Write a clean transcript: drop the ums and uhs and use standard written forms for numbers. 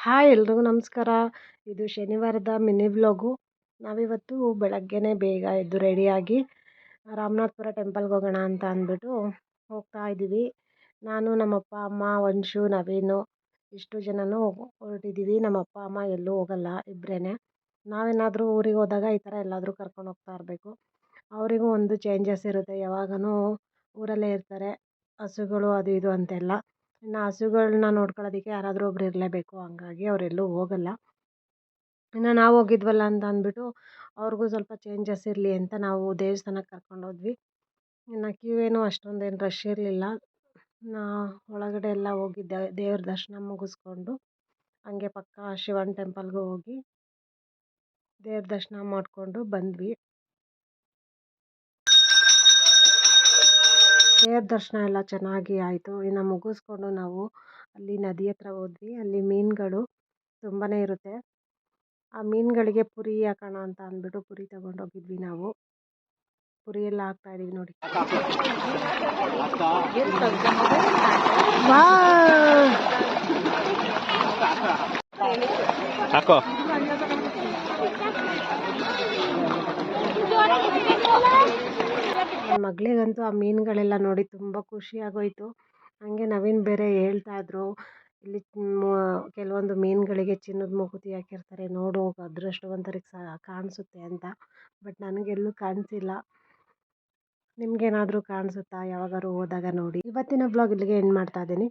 Hi ಎಲ್ರಿಗೂ ನಮಸ್ಕಾರ. ಇದು ಶನಿವಾರದ ಮಿನಿ ವ್ಲಾಗು. ನಾವಿವತ್ತು ಬೆಳಗ್ಗೆನೇ ಬೇಗ ಎದ್ದು ರೆಡಿಯಾಗಿ ರಾಮನಾಥಪುರ ಟೆಂಪಲ್ಗೆ ಹೋಗೋಣ ಅಂತ ಅಂದ್ಬಿಟ್ಟು ಹೋಗ್ತಾ ಇದ್ದೀವಿ. ನಾನು ನಮ್ಮಪ್ಪ ಅಮ್ಮ ವಂಶು ನವೀನು ಇಷ್ಟು ಜನನೂ ಹೊರಟಿದ್ದೀವಿ. ನಮ್ಮಪ್ಪ ಅಮ್ಮ ಎಲ್ಲೂ ಹೋಗಲ್ಲ, ಇಬ್ಬರೇ. ನಾವೇನಾದರೂ ಊರಿಗೆ ಹೋದಾಗ ಈ ಥರ ಎಲ್ಲಾದರೂ ಕರ್ಕೊಂಡು ಹೋಗ್ತಾ ಇರಬೇಕು. ಅವರಿಗೂ ಒಂದು ಚೇಂಜಸ್ ಇರುತ್ತೆ. ಯಾವಾಗಲೂ ಊರಲ್ಲೇ ಇರ್ತಾರೆ, ಹಸುಗಳು ಅದು ಇದು ಅಂತೆಲ್ಲ. ಇನ್ನು ಹಸುಗಳನ್ನ ನೋಡ್ಕೊಳ್ಳೋದಕ್ಕೆ ಯಾರಾದರೂ ಒಬ್ರು ಇರಲೇಬೇಕು, ಹಂಗಾಗಿ ಅವರೆಲ್ಲೂ ಹೋಗಲ್ಲ. ಇನ್ನು ನಾವು ಹೋಗಿದ್ವಲ್ಲ ಅಂತ ಅಂದ್ಬಿಟ್ಟು ಅವ್ರಿಗೂ ಸ್ವಲ್ಪ ಚೇಂಜಸ್ ಇರಲಿ ಅಂತ ನಾವು ದೇವಸ್ಥಾನಕ್ಕೆ ಕರ್ಕೊಂಡೋದ್ವಿ. ಇನ್ನು ಕ್ಯೂ ಏನೂ ಅಷ್ಟೊಂದೇನು ರಶ್ ಇರಲಿಲ್ಲ. ಒಳಗಡೆ ಎಲ್ಲ ಹೋಗಿದ್ದೆ, ದೇವ್ರ ದರ್ಶನ ಮುಗಿಸ್ಕೊಂಡು ಹಂಗೆ ಪಕ್ಕ ಶಿವನ ಟೆಂಪಲ್ಗೂ ಹೋಗಿ ದೇವ್ರ ದರ್ಶನ ಮಾಡಿಕೊಂಡು ಬಂದ್ವಿ. ದೇವ್ರ ದರ್ಶನ ಎಲ್ಲ ಚೆನ್ನಾಗಿ ಆಯಿತು. ಇನ್ನು ಮುಗಿಸ್ಕೊಂಡು ನಾವು ಅಲ್ಲಿ ನದಿ ಹತ್ರ ಹೋದ್ವಿ. ಅಲ್ಲಿ ಮೀನುಗಳು ತುಂಬಾ ಇರುತ್ತೆ. ಆ ಮೀನುಗಳಿಗೆ ಪುರಿ ಹಾಕೋಣ ಅಂತ ಅಂದ್ಬಿಟ್ಟು ಪುರಿ ತೊಗೊಂಡೋಗಿದ್ವಿ ನಾವು. ಪುರಿ ಎಲ್ಲ ಹಾಕ್ತಾಯಿದ್ದೀವಿ ನೋಡಿ. ಹಾಕೋ ನನ್ನ ಮಗಳಿಗಂತೂ ಆ ಮೀನುಗಳೆಲ್ಲ ನೋಡಿ ತುಂಬ ಖುಷಿಯಾಗೋಯಿತು. ಹಾಗೆ ನವೀನ್ ಬೇರೆ ಹೇಳ್ತಾಯಿದ್ರು, ಇಲ್ಲಿ ಕೆಲವೊಂದು ಮೀನುಗಳಿಗೆ ಚಿನ್ನದ ಮೂಗುತಿ ಹಾಕಿರ್ತಾರೆ, ನೋಡು ಅದೃಷ್ಟವಂತರಿಗೆ ಕಾಣಿಸುತ್ತೆ ಅಂತ. ಬಟ್ ನನಗೆಲ್ಲೂ ಕಾಣಿಸಿಲ್ಲ. ನಿಮಗೇನಾದರೂ ಕಾಣಿಸುತ್ತಾ? ಯಾವಾಗಾದ್ರು ಹೋದಾಗ ನೋಡಿ. ಇವತ್ತಿನ ಬ್ಲಾಗ್ ಇಲ್ಲಿಗೆ ಎಂಡ್ ಮಾಡ್ತಾ ಇದ್ದೀನಿ.